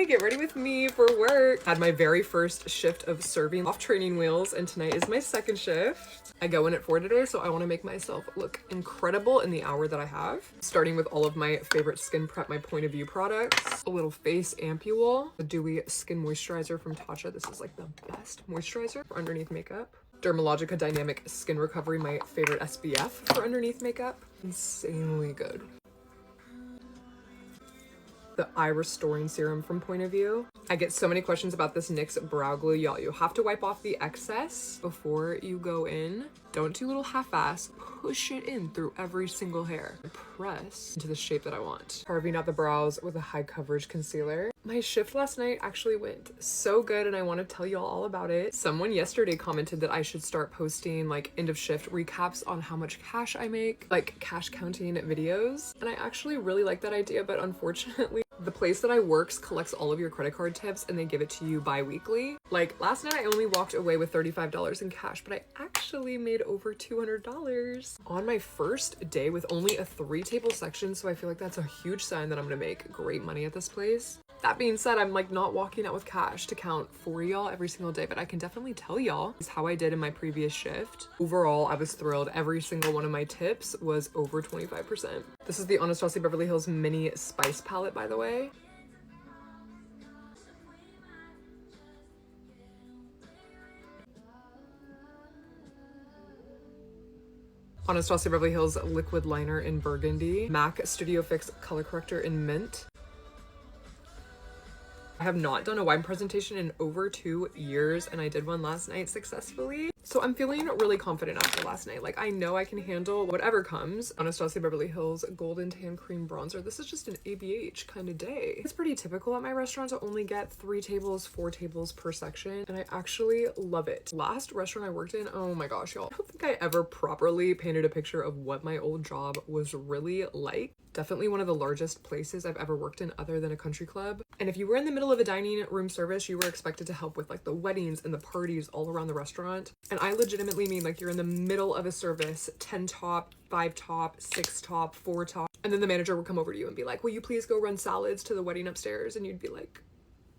get ready with me for work. Had my very first shift of serving off training wheels, and tonight is my second shift. I go in at 4 today, so I want to make myself look incredible in the hour that I have. Starting with all of my favorite Skin Prep My Point of View products. A little face ampule, the dewy skin moisturizer from Tatcha. This is like the best moisturizer for underneath makeup. Dermalogica Dynamic Skin Recovery, my favorite SPF for underneath makeup. Insanely good. The eye restoring serum from Point of View. I get so many questions about this NYX brow glue, y'all. You have to wipe off the excess before you go in. Don't do little half-ass. Push it in through every single hair. Press into the shape that I want. Carving out the brows with a high coverage concealer. My shift last night actually went so good, and I want to tell y'all all about it. Someone yesterday commented that I should start posting like end of shift recaps on how much cash I make, like cash counting videos. And I actually really like that idea, but unfortunately, the place that I work collects all of your credit card tips and they give it to you bi-weekly. Like last night I only walked away with $35 in cash, but I actually made over $200 on my first day with only a 3-table section. So I feel like that's a huge sign that I'm gonna make great money at this place. That being said, I'm like not walking out with cash to count for y'all every single day, but I can definitely tell y'all is how I did in my previous shift. Overall, I was thrilled. Every single one of my tips was over 25%. This is the Anastasia Beverly Hills Mini Spice Palette, by the way. Anastasia Beverly Hills Liquid Liner in Burgundy. MAC Studio Fix Color Corrector in Mint. I have not done a wine presentation in over 2 years, and I did one last night successfully. So I'm feeling really confident after last night. Like I know I can handle whatever comes. Anastasia Beverly Hills Golden Tan Cream Bronzer. This is just an ABH kind of day. It's pretty typical at my restaurant to only get 3 tables, 4 tables per section, and I actually love it. Last restaurant I worked in, oh my gosh, y'all. I don't think I ever properly painted a picture of what my old job was really like. Definitely one of the largest places I've ever worked in other than a country club. And if you were in the middle of a dining room service, you were expected to help with like the weddings and the parties all around the restaurant. And I legitimately mean like you're in the middle of a service, 10 top, 5 top, 6 top, 4 top. And then the manager would come over to you and be like, will you please go run salads to the wedding upstairs? And you'd be like,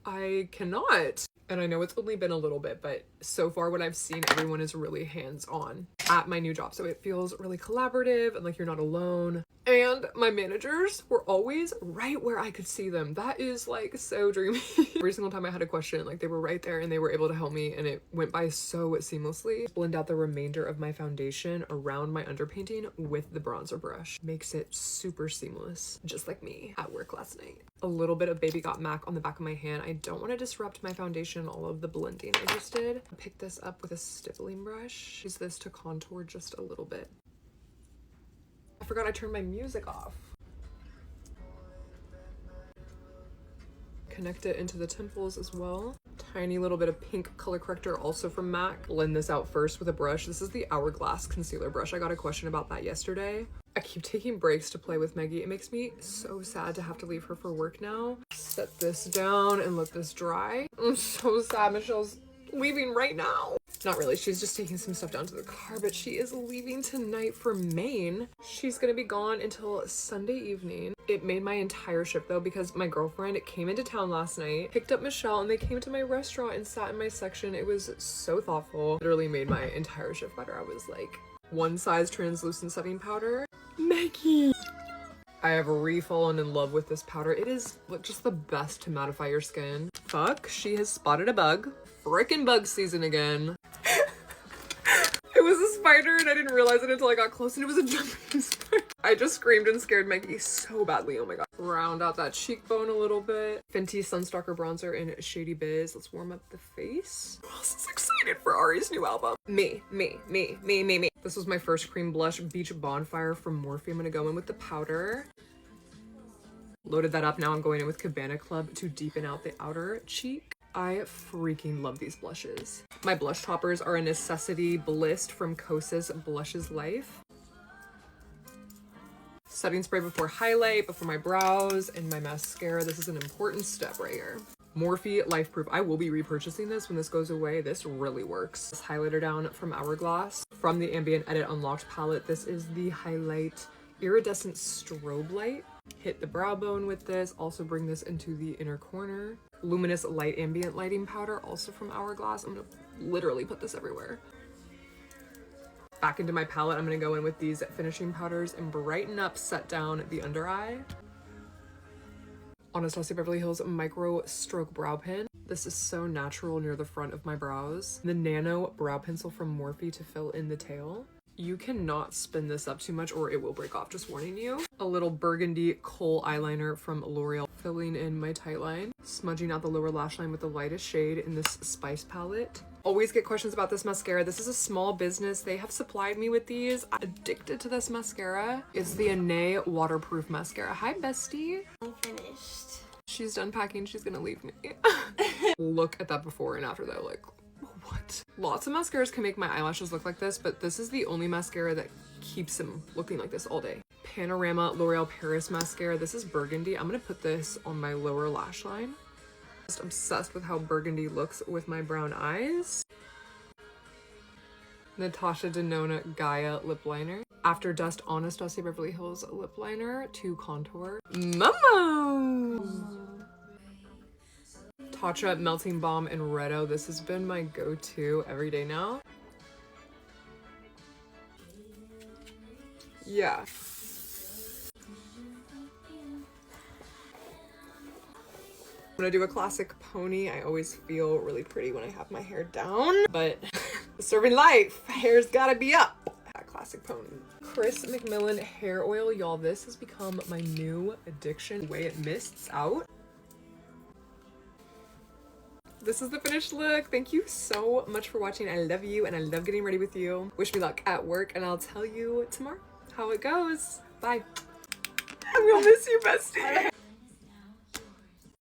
I cannot. And I know it's only been a little bit, but so far what I've seen, everyone is really hands-on at my new job. So it feels really collaborative and like you're not alone. And my managers were always right where I could see them. That is like so dreamy. Every single time I had a question, like they were right there and they were able to help me, and it went by so seamlessly. Blend out the remainder of my foundation around my underpainting with the bronzer brush. Makes it super seamless, just like me at work last night. A little bit of Baby Got Mac on the back of my hand. I don't want to disrupt my foundation, all of the blending I just did. I picked this up with a stippling brush. Use this to contour just a little bit. I forgot I turned my music off. Connect it into the temples as well. Tiny little bit of pink color corrector also from MAC. Blend this out first with a brush. This is the Hourglass concealer brush. I got a question about that yesterday. I keep taking breaks to play with Maggie. It makes me so sad to have to leave her for work now. Set this down and let this dry. I'm so sad Michelle's leaving right now. Not really, she's just taking some stuff down to the car, but she is leaving tonight for Maine. She's gonna be gone until Sunday evening. It made my entire shift though, because my girlfriend came into town last night, picked up Michelle, and they came to my restaurant and sat in my section. It was so thoughtful. Literally made my entire shift better. I was like, one size translucent setting powder. Maggie! I have re-fallen in love with this powder. It is just the best to mattify your skin. Fuck, she has spotted a bug. Frickin' bug season again. It was a spider and I didn't realize it until I got close, and it was a jumping spider. I just screamed and scared Maggie so badly, oh my god. Round out that cheekbone a little bit. Fenty Sunstalker bronzer in Shady Biz. Let's warm up the face. Who else is excited for Ari's new album? Me. This was my first cream blush, Beach Bonfire from Morphe. I'm gonna go in with the powder. Loaded that up. Now I'm going in with Cabana Club to deepen out the outer cheek. I freaking love these blushes. My blush toppers are a Necessity Blist from Kosas Blushes Life. Setting spray before highlight, before my brows, and my mascara. This is an important step right here. Morphe Life Proof. I will be repurchasing this when this goes away. This really works. This highlighter down from Hourglass. From the Ambient Edit Unlocked palette, this is the Highlight Iridescent Strobe Light. Hit the brow bone with this. Also bring this into the inner corner. Luminous Light Ambient Lighting Powder, also from Hourglass. I'm gonna literally put this everywhere. Back into my palette, I'm gonna go in with these finishing powders and brighten up, set down the under eye. Anastasia Beverly Hills Micro Stroke Brow Pen. This is so natural near the front of my brows. The Nano Brow Pencil from Morphe to fill in the tail. You cannot spin this up too much or it will break off, just warning you. A little burgundy kohl eyeliner from L'Oreal, filling in my tight line. Smudging out the lower lash line with the lightest shade in this Spice palette. Always get questions about this mascara. This is a small business. They have supplied me with these. I'm addicted to this mascara. It's the anotha waterproof mascara. Hi, bestie. I'm finished. She's done packing. She's gonna leave me. Look at that before and after though, like, what? Lots of mascaras can make my eyelashes look like this, but this is the only mascara that keeps them looking like this all day. Panorama L'Oreal Paris mascara. This is burgundy. I'm gonna put this on my lower lash line. Just obsessed with how burgundy looks with my brown eyes. Natasha Denona Gaia lip liner. After Dust Anastasia Beverly Hills lip liner to contour. Momo! Tatcha Melting Balm in Reddo. This has been my go-to every day now. Yeah. I'm gonna do a classic pony. I always feel really pretty when I have my hair down, but serving life, hair's gotta be up. Classic pony. Chris McMillan hair oil. Y'all, this has become my new addiction. The way it mists out. This is the finished look. Thank you so much for watching. I love you and I love getting ready with you. Wish me luck at work and I'll tell you tomorrow how it goes. Bye. I will miss you, bestie.